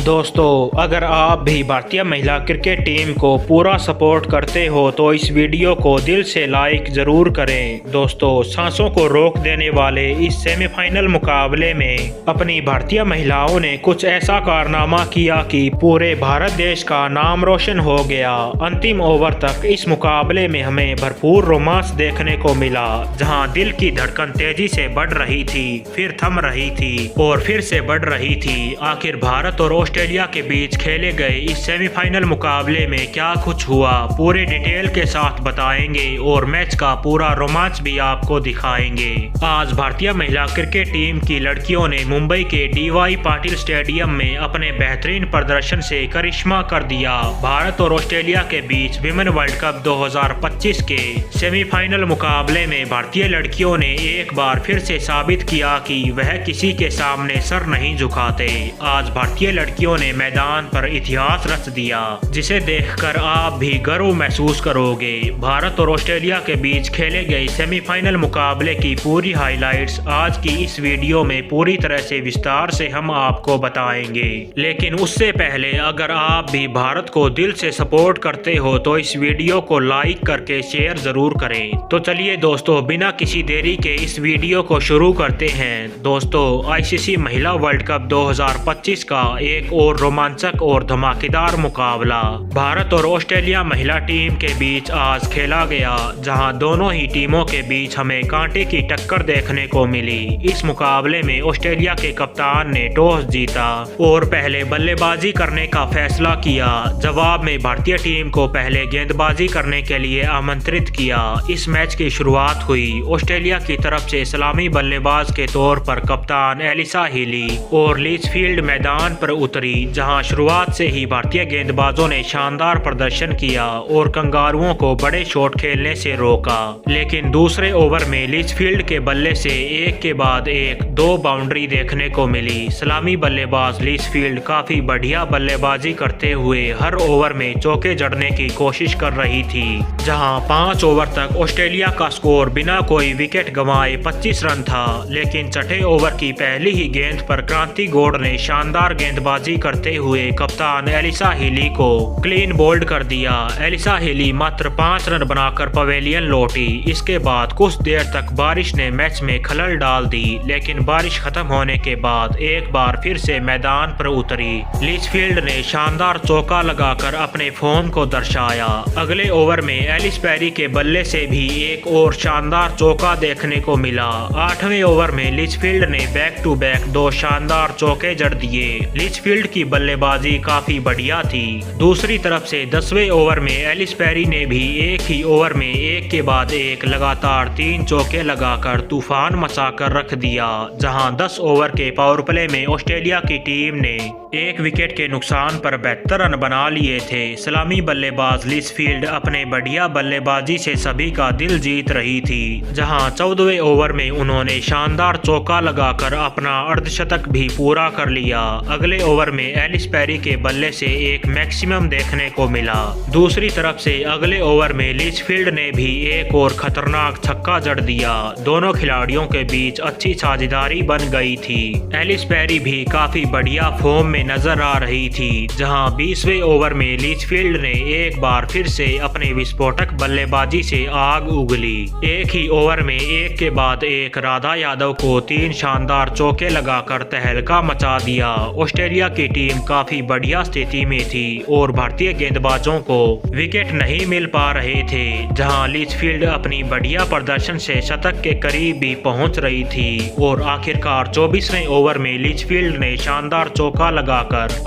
दोस्तों, अगर आप भी भारतीय महिला क्रिकेट टीम को पूरा सपोर्ट करते हो तो इस वीडियो को दिल से लाइक ज़रूर करें। दोस्तों, सांसों को रोक देने वाले इस सेमीफाइनल मुकाबले में अपनी भारतीय महिलाओं ने कुछ ऐसा कारनामा किया कि पूरे भारत देश का नाम रोशन हो गया। अंतिम ओवर तक इस मुकाबले में हमें भरपूर रोमांस देखने को मिला, जहां दिल की धड़कन तेजी से बढ़ रही थी, फिर थम रही थी और फिर से बढ़ रही थी। आखिर भारत और ऑस्ट्रेलिया के बीच खेले गए इस सेमीफाइनल मुकाबले में क्या कुछ हुआ, पूरे डिटेल के साथ बताएंगे और मैच का पूरा रोमांच भी आपको दिखाएंगे। आज भारतीय महिला क्रिकेट टीम की लड़कियों ने मुंबई के डीवाई पाटिल स्टेडियम में अपने बेहतरीन प्रदर्शन से करिश्मा कर दिया। भारत और ऑस्ट्रेलिया के बीच विमेन वर्ल्ड कप 2025 के सेमीफाइनल मुकाबले में भारतीय लड़कियों ने एक बार फिर से साबित किया कि वह किसी के सामने सर नहीं झुकाते। आज भारतीय लड़कियों ने मैदान पर इतिहास रच दिया, जिसे देखकर आप भी गर्व महसूस करोगे। भारत और ऑस्ट्रेलिया के बीच खेले गए सेमीफाइनल मुकाबले की पूरी हाइलाइट्स आज की इस वीडियो में पूरी तरह से विस्तार से हम आपको बताएंगे। लेकिन उससे पहले अगर आप भी भारत को दिल से सपोर्ट करते हो तो इस वीडियो को लाइक करके शेयर जरूर करें। तो चलिए दोस्तों, बिना किसी देरी के इस वीडियो को शुरू करते हैं। दोस्तों, आईसीसी महिला वर्ल्ड कप 2025 का एक और रोमांचक और धमाकेदार मुकाबला भारत और ऑस्ट्रेलिया महिला टीम के बीच आज खेला गया, जहां दोनों ही टीमों के बीच हमें कांटे की टक्कर देखने को मिली। इस मुकाबले में ऑस्ट्रेलिया के कप्तान ने टॉस जीता और पहले बल्लेबाजी करने का फैसला किया। जवाब में भारतीय टीम को पहले गेंदबाजी करने के लिए आमंत्रित किया। इस मैच की शुरुआत हुई ऑस्ट्रेलिया की तरफ से सलामी बल्लेबाज के तौर पर कप्तान एलिसा हीली और लिचफील्ड मैदान पर उतरी, जहां शुरुआत से ही भारतीय गेंदबाजों ने शानदार प्रदर्शन किया और कंगारुओं को बड़े शॉट खेलने से रोका। लेकिन दूसरे ओवर में लिचफील्ड के बल्ले से एक के बाद एक दो बाउंड्री देखने को मिली। सलामी बल्लेबाज लिचफील्ड काफी बढ़िया बल्लेबाजी करते हुए हर ओवर में चौके जड़ने की कोशिश कर रही थी, जहां 5 ओवर तक ऑस्ट्रेलिया का स्कोर बिना कोई विकेट गंवाए 25 रन था। लेकिन छठे ओवर की पहली ही गेंद पर क्रांति गौड़ ने शानदार गेंदबाजी करते हुए कप्तान एलिसा हीली को क्लीन बोल्ड कर दिया। एलिसा हीली मात्र 5 रन बनाकर पवेलियन लौटी। इसके बाद कुछ देर तक बारिश ने मैच में खलल डाल दी, लेकिन बारिश खत्म होने के बाद एक बार फिर से मैदान पर उतरी। लिचफील्ड ने शानदार चौका लगाकर अपने फॉर्म को दर्शाया। अगले ओवर में एलिस पेरी के बल्ले से भी एक और शानदार चौका देखने को मिला। 8वें ओवर में लिचफील्ड ने बैक टू बैक 2 शानदार चौके जड़ दिए। लिचफील्ड की बल्लेबाजी काफी बढ़िया थी। दूसरी तरफ से 10वें ओवर में एलिस पेरी ने भी एक ही ओवर में एक के बाद एक लगातार 3 चौके लगाकर तूफान मचाकर रख दिया, जहां 10 ओवर के पावर प्ले में ऑस्ट्रेलिया की टीम ने 1 विकेट के नुकसान पर 72 रन बना लिए थे। सलामी बल्लेबाज लिचफील्ड अपने बढ़िया बल्लेबाजी से सभी का दिल जीत रही थी, जहां 14वें ओवर में उन्होंने शानदार चौका लगाकर अपना अर्धशतक भी पूरा कर लिया। अगले ओवर में एलिस पेरी के बल्ले से एक मैक्सिमम देखने को मिला। दूसरी तरफ से अगले ओवर में लिचफील्ड ने भी एक और खतरनाक छक्का जड़ दिया। दोनों खिलाड़ियों के बीच अच्छी साझेदारी बन गई थी। एलिस पेरी भी काफी बढ़िया फॉर्म में नजर आ रही थी, जहां 20वें ओवर में लिचफील्ड ने एक बार फिर से अपने विस्फोटक बल्लेबाजी से आग उगली। एक ही ओवर में एक के बाद एक राधा यादव को 3 शानदार चौके लगाकर तहलका मचा दिया। ऑस्ट्रेलिया की टीम काफी बढ़िया स्थिति में थी और भारतीय गेंदबाजों को विकेट नहीं मिल पा रहे थे, जहां लिचफील्ड अपनी बढ़िया प्रदर्शन से शतक के करीब भी पहुंच रही थी और आखिरकार 24वें ओवर में लिचफील्ड ने शानदार चौका लगाकर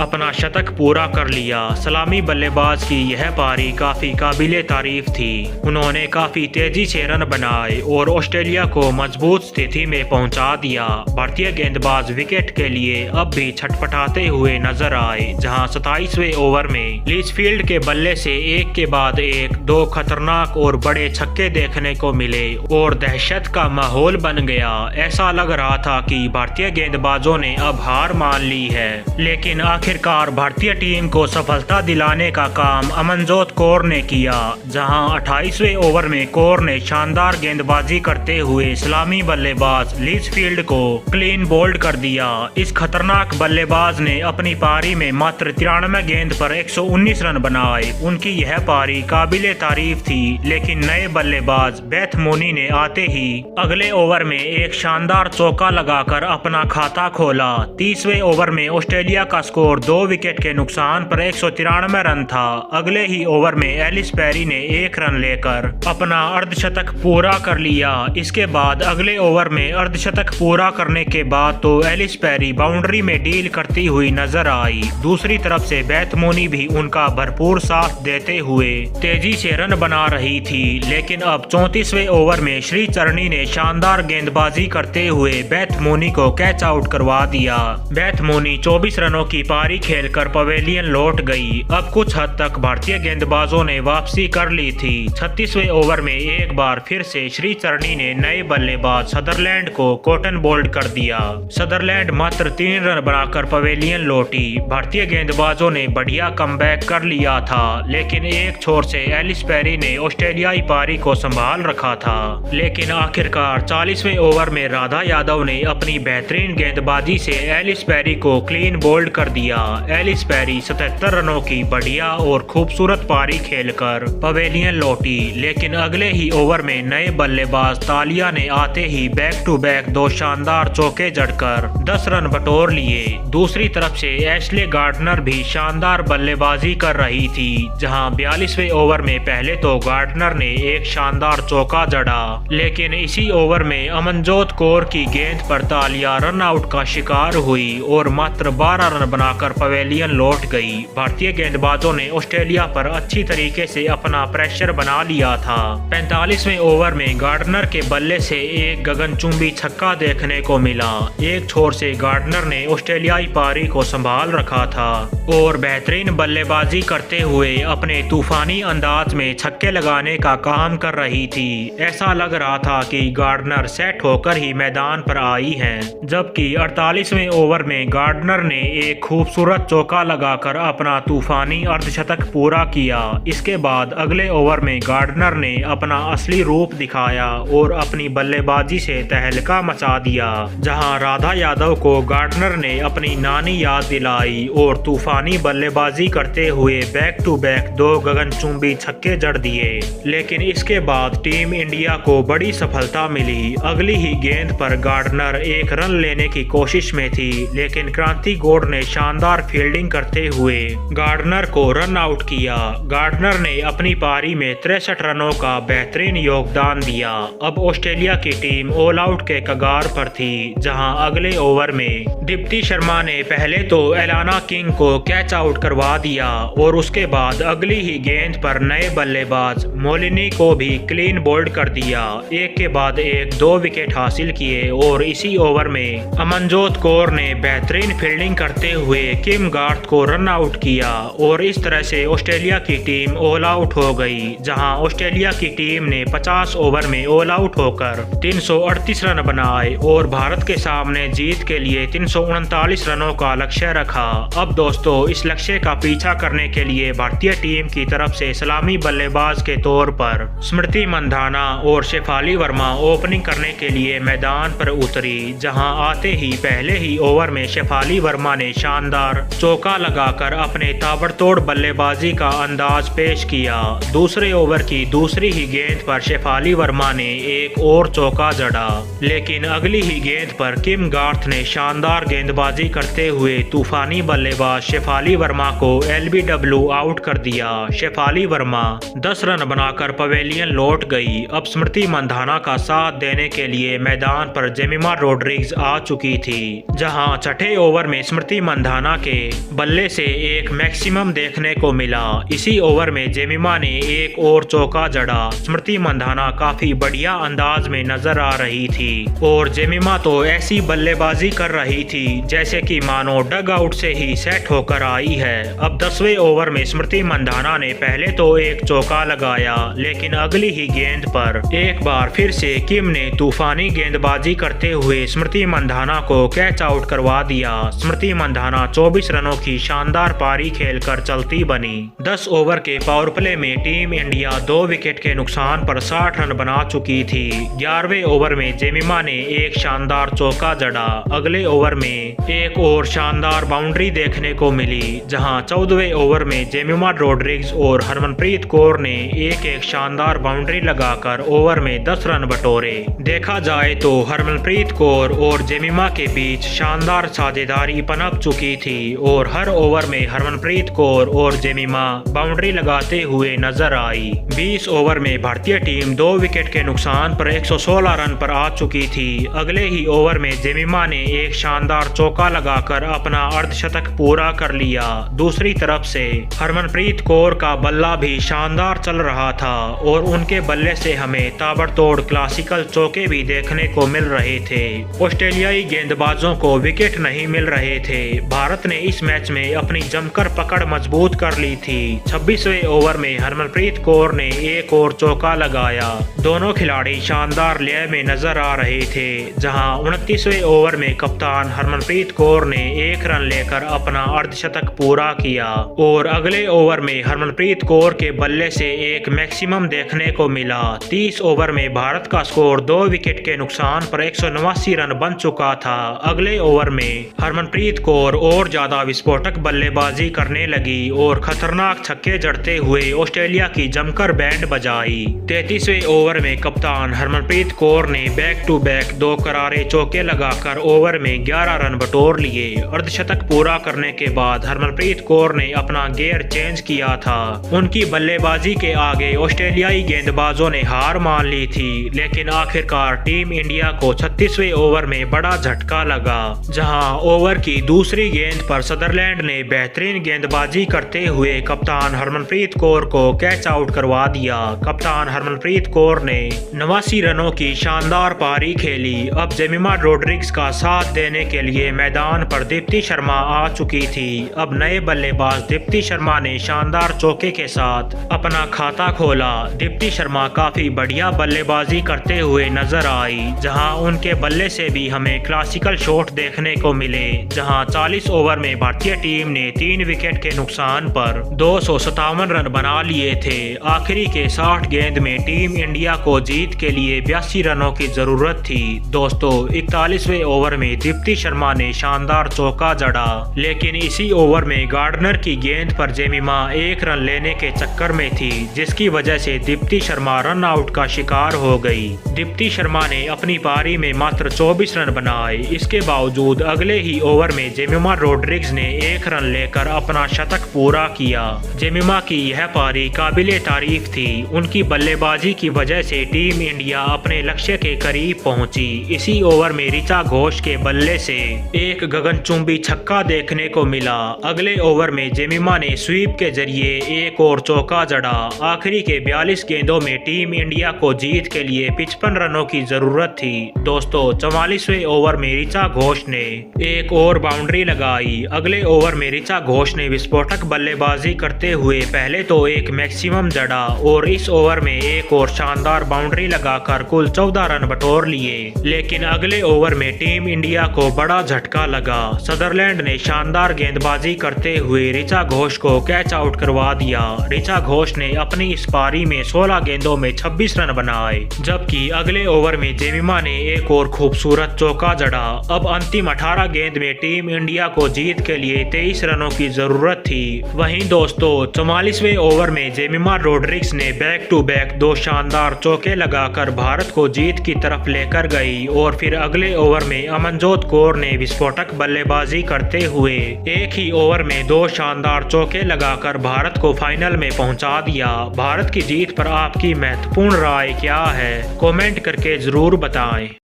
अपना शतक पूरा कर लिया। सलामी बल्लेबाज की यह पारी काफी काबिले तारीफ थी। उन्होंने काफी तेजी से रन बनाए और ऑस्ट्रेलिया को मजबूत स्थिति में पहुंचा दिया। भारतीय गेंदबाज विकेट के लिए अब भी छटपटाते हुए नजर आए, जहां 27वें ओवर में लिचफील्ड के बल्ले से एक के बाद एक 2 खतरनाक और बड़े छक्के देखने को मिले और दहशत का माहौल बन गया। ऐसा लग रहा था कि भारतीय गेंदबाजों ने अब हार मान ली है, लेकिन आखिरकार भारतीय टीम को सफलता दिलाने का काम अमनजोत कौर ने किया, जहां 28वें ओवर में कौर ने शानदार गेंदबाजी करते हुए सलामी बल्लेबाज लिचफील्ड को क्लीन बोल्ड कर दिया। इस खतरनाक बल्लेबाज ने अपनी पारी में मात्र 93 गेंद पर 119 रन बनाए। उनकी यह पारी काबिले तारीफ थी, लेकिन नए बल्लेबाज बेथ मोनी ने आते ही अगले ओवर में एक शानदार चौका लगाकर अपना खाता खोला। 30वें ओवर में ऑस्ट्रेलिया का स्कोर 2 विकेट के नुकसान पर 193 रन था। अगले ही ओवर में एलिस पेरी ने 1 रन लेकर अपना अर्धशतक पूरा कर लिया। इसके बाद अगले ओवर में अर्धशतक पूरा करने के बाद तो एलिस पेरी बाउंड्री में डील करती हुई नजर आई। दूसरी तरफ से बेथ मोनी भी उनका भरपूर साथ देते हुए तेजी से रन बना रही थी, लेकिन अब 34वें ओवर में श्री चरणी ने शानदार गेंदबाजी करते हुए बेथ मोनी को कैच आउट करवा दिया। बेथ मोनी 24 रनों की पारी खेलकर पवेलियन लौट गई। अब कुछ हद तक भारतीय गेंदबाजों ने वापसी कर ली थी। 36वें ओवर में एक बार फिर से श्री चरणी ने नए बल्लेबाज सदरलैंड को कॉटन बोल्ड कर दिया। सदरलैंड मात्र 3 रन बनाकर पवेलियन लौटी। भारतीय गेंदबाजों ने बढ़िया कमबैक कर लिया था, लेकिन एक छोर से एलिस पेरी ने ऑस्ट्रेलियाई पारी को संभाल रखा था। लेकिन आखिरकार 40वें ओवर में राधा यादव ने अपनी बेहतरीन गेंदबाजी से एलिस पेरी को क्लीन बोल्ड कर दिया। एलिस पेरी 77 रनों की बढ़िया और खूबसूरत पारी खेलकर पवेलियन लौटी, लेकिन अगले ही ओवर में नए बल्लेबाज तालिया ने आते ही बैक टू बैक 2 शानदार चौके जड़कर 10 रन बटोर लिए। दूसरी तरफ से एशले गार्डनर भी शानदार बल्लेबाजी कर रही थी, जहां 42वें ओवर में पहले तो गार्डनर ने एक शानदार चौका जड़ा, लेकिन इसी ओवर में अमनजोत कौर की गेंद पर तालिया रन आउट का शिकार हुई और मात्र 12 रन बनाकर पवेलियन लौट गई। भारतीय गेंदबाजों ने ऑस्ट्रेलिया पर अच्छी तरीके से अपना प्रेशर बना लिया था। 45वें ओवर में गार्डनर के बल्ले से एक गगनचुंबी छक्का देखने को मिला। एक छोर से गार्डनर ने ऑस्ट्रेलियाई पारी को संभाल रखा था और बेहतरीन बल्लेबाजी करते हुए अपने तूफानी अंदाज में छक्के लगाने का काम कर रही थी। ऐसा लग रहा था कि गार्डनर सेट होकर ही मैदान पर आई हैं, जबकि 48वें ओवर में गार्डनर ने एक खूबसूरत चौका लगाकर अपना तूफानी अर्धशतक पूरा किया। इसके बाद अगले ओवर में गार्डनर ने अपना असली रूप दिखाया और अपनी बल्लेबाजी से तहलका मचा दिया, जहां राधा यादव को गार्डनर ने अपनी नानी याद दिलाई और तूफानी बल्लेबाजी करते हुए बैक टू बैक 2 गगनचुंबी छक्के जड़ दिए। लेकिन इसके बाद टीम इंडिया को बड़ी सफलता मिली। अगली ही गेंद पर गार्डनर एक रन लेने की कोशिश में थी, लेकिन क्रांति गौड़ ने शानदार फील्डिंग करते हुए गार्डनर को रन आउट किया। गार्डनर ने अपनी पारी में 63 रनों का बेहतरीन योगदान दिया। अब ऑस्ट्रेलिया की टीम ऑल आउट के कगार पर थी, जहां अगले ओवर में दीप्ति शर्मा ने पहले तो एलाना किंग को कैच आउट करवा दिया और उसके बाद अगली ही गेंद पर नए बल्लेबाज मोलिनी को भी क्लीन बोल्ड कर दिया। एक के बाद एक 2 विकेट हासिल किए और इसी ओवर में अमनजोत कौर ने बेहतरीन फील्डिंग करते हुए किम गार्थ को रन आउट किया और इस तरह से ऑस्ट्रेलिया की टीम ऑल आउट हो गई, जहां ऑस्ट्रेलिया की टीम ने 50 ओवर में ऑल आउट होकर 338 रन बनाए और भारत के सामने जीत के लिए 339 रनों का लक्ष्य रखा। अब दोस्तों, इस लक्ष्य का पीछा करने के लिए भारतीय टीम की तरफ से सलामी बल्लेबाज के तौर पर स्मृति मंधाना और शेफाली वर्मा ओपनिंग करने के लिए मैदान पर उतरी, जहां आते ही पहले ही ओवर में शेफाली वर्मा ने शानदार चौका लगाकर अपने ताबड़तोड़ बल्लेबाजी का अंदाज पेश किया। दूसरे ओवर की दूसरी ही गेंद पर शेफाली वर्मा ने एक और चौका जड़ा, लेकिन अगली ही गेंद पर किम गार्थ ने शानदार गेंदबाजी करते हुए तूफानी बल्लेबाज शेफाली वर्मा को LBW आउट कर दिया। शेफाली वर्मा 10 रन बनाकर पवेलियन लौट गई। अब स्मृति मंधाना का साथ देने के लिए मैदान पर जेमिमा रोड्रिग्स आ चुकी थी, जहां छठे ओवर में स्मृति मंधाना के बल्ले से एक मैक्सिमम देखने को मिला। इसी ओवर में जेमिमा ने एक और चौका जड़ा। स्मृति मंधाना काफी बढ़िया अंदाज में नजर आ रही थी और जेमिमा तो ऐसी बल्लेबाजी कर रही थी जैसे कि मानो डग आउट से ही सेट होकर आई है। अब 10वें ओवर में स्मृति मंधाना ने पहले तो एक चौका लगाया, लेकिन अगली ही गेंद पर एक बार फिर से किम ने तूफानी गेंदबाजी करते हुए स्मृति मंधाना को कैच आउट करवा दिया। स्मृति मंधाना 24 रनों की शानदार पारी खेलकर चलती बनी। 10 ओवर के पावर प्ले में टीम इंडिया 2 विकेट के नुकसान पर 60 रन बना चुकी थी। 11वें ओवर में जेमिमा ने एक शानदार चौका जड़ा। अगले ओवर में एक और शानदार शानदार बाउंड्री देखने को मिली, जहां 14वें ओवर में जेमिमा रोड्रिग्स और हरमनप्रीत कौर ने एक शानदार बाउंड्री लगाकर ओवर में 10 रन बटोरे। देखा जाए तो हरमनप्रीत कौर और जेमिमा के बीच शानदार साझेदारी पनप चुकी थी और हर ओवर में हरमनप्रीत कौर और जेमिमा बाउंड्री लगाते हुए नजर आई। 20 ओवर में भारतीय टीम 2 विकेट के नुकसान पर 116 रन पर आ चुकी थी। अगले ही ओवर में जेमिमा ने एक शानदार चौका लगाकर अपना अर्धशतक पूरा कर लिया। दूसरी तरफ से हरमनप्रीत कौर का बल्ला भी शानदार चल रहा था और उनके बल्ले से हमें ताबड़तोड़ क्लासिकल चौके भी देखने को मिल रहे थे। ऑस्ट्रेलियाई गेंदबाजों को विकेट नहीं मिल रहे थे। भारत ने इस मैच में अपनी जमकर पकड़ मजबूत कर ली थी। 26वें ओवर में हरमनप्रीत कौर ने एक और चौका लगाया। दोनों खिलाड़ी शानदार लय में नजर आ रहे थे, जहां 29वें ओवर में कप्तान हरमनप्रीत कौर ने 1 रन लेकर अपना अर्धशतक पूरा किया और अगले ओवर में हरमनप्रीत कौर के बल्ले से एक मैक्सिमम देखने को मिला। 30 ओवर में भारत का स्कोर 2 विकेट के नुकसान पर 189 रन बन चुका था। अगले ओवर में हरमनप्रीत कौर और ज्यादा विस्फोटक बल्लेबाजी करने लगी और खतरनाक छक्के जड़ते हुए ऑस्ट्रेलिया की जमकर बैंड बजाई। 33वें ओवर में कप्तान हरमनप्रीत कौर ने बैक टू बैक 2 करारे चौके लगाकर ओवर में 11 रन बटोर लिए। अर्धशतक पूरा करने के बाद हरमनप्रीत कौर ने अपना गियर चेंज किया था। उनकी बल्लेबाजी के आगे ऑस्ट्रेलियाई गेंदबाजों ने हार मान ली थी, लेकिन आखिरकार टीम इंडिया को 36वें ओवर में बड़ा झटका लगा, जहां ओवर की दूसरी गेंद पर सदरलैंड ने बेहतरीन गेंदबाजी करते हुए कप्तान हरमनप्रीत कौर को कैच आउट करवा दिया। कप्तान हरमनप्रीत कौर ने 89 रनों की शानदार पारी खेली। अब जेमिमा रोड्रिग्स का साथ देने के लिए मैदान पर दीप्ति शर्मा आ चुकी थी। अब नए बल्लेबाज दीप्ति शर्मा ने शानदार चौके के साथ अपना खाता खोला। दीप्ति शर्मा काफी बढ़िया बल्लेबाजी करते हुए नजर आई, जहां उनके बल्ले से भी हमें क्लासिकल शॉट देखने को मिले। जहां 40 ओवर में भारतीय टीम ने 3 विकेट के नुकसान पर 257 रन बना लिए थे। आखिरी के 60 गेंद में टीम इंडिया को जीत के लिए 82 रनों की जरूरत थी। दोस्तों, 41वें ओवर में दीप्ति शर्मा ने शानदार चौका जड़ा, लेकिन इसी ओवर में गार्डनर की गेंद पर जेमिमा 1 रन लेने के चक्कर में थी, जिसकी वजह से दीप्ति शर्मा रन आउट का शिकार हो गई। दीप्ति शर्मा ने अपनी पारी में मात्र 24 रन बनाए। इसके बावजूद अगले ही ओवर में जेमिमा रोड्रिग्स ने 1 रन लेकर अपना शतक पूरा किया। जेमिमा की यह पारी काबिले तारीफ थी। उनकी बल्लेबाजी की वजह से टीम इंडिया अपने लक्ष्य के करीब पहुंची। इसी ओवर में ऋचा घोष के बल्ले से एक गगनचुंबी छक्का देखने को मिला। अगले ओवर में जेमिमा ने स्वीप के जरिए एक और चौका जड़ा। आखिरी के 42 गेंदों में टीम इंडिया को जीत के लिए 55 रनों की जरूरत थी। दोस्तों, 44वें ओवर में ऋचा घोष ने एक और बाउंड्री लगाई। अगले ओवर में ऋचा घोष ने विस्फोटक बल्लेबाजी करते हुए पहले तो एक मैक्सिमम जड़ा और इस ओवर में एक और शानदार बाउंड्री लगाकर कुल 14 रन बटोर लिए। लेकिन अगले ओवर में टीम इंडिया को बड़ा झटका लगा। सदरलैंड ने शानदार गेंदबाजी करते हुए ऋचा घोष को कैच आउट करवा दिया। ऋचा घोष ने अपनी इस पारी में 16 गेंदों में 26 रन बनाए, जबकि अगले ओवर में जेमिमा ने एक और खूबसूरत चौका जड़ा। अब अंतिम 18 गेंद में टीम इंडिया को जीत के लिए 23 रनों की जरूरत थी। वहीं दोस्तों, 44वें ओवर में जेमिमा रोड्रिग्स ने बैक टू बैक 2 शानदार चौके लगाकर भारत को जीत की तरफ लेकर गई और फिर अगले ओवर में अमनजोत कौर ने विस्फोटक बल्लेबाजी करते हुए एक ही ओवर में 2 शानदार चौके लगाकर भारत को फाइनल में पहुंचा दिया। भारत की जीत पर आपकी महत्वपूर्ण राय क्या है? कमेंट करके जरूर बताएं।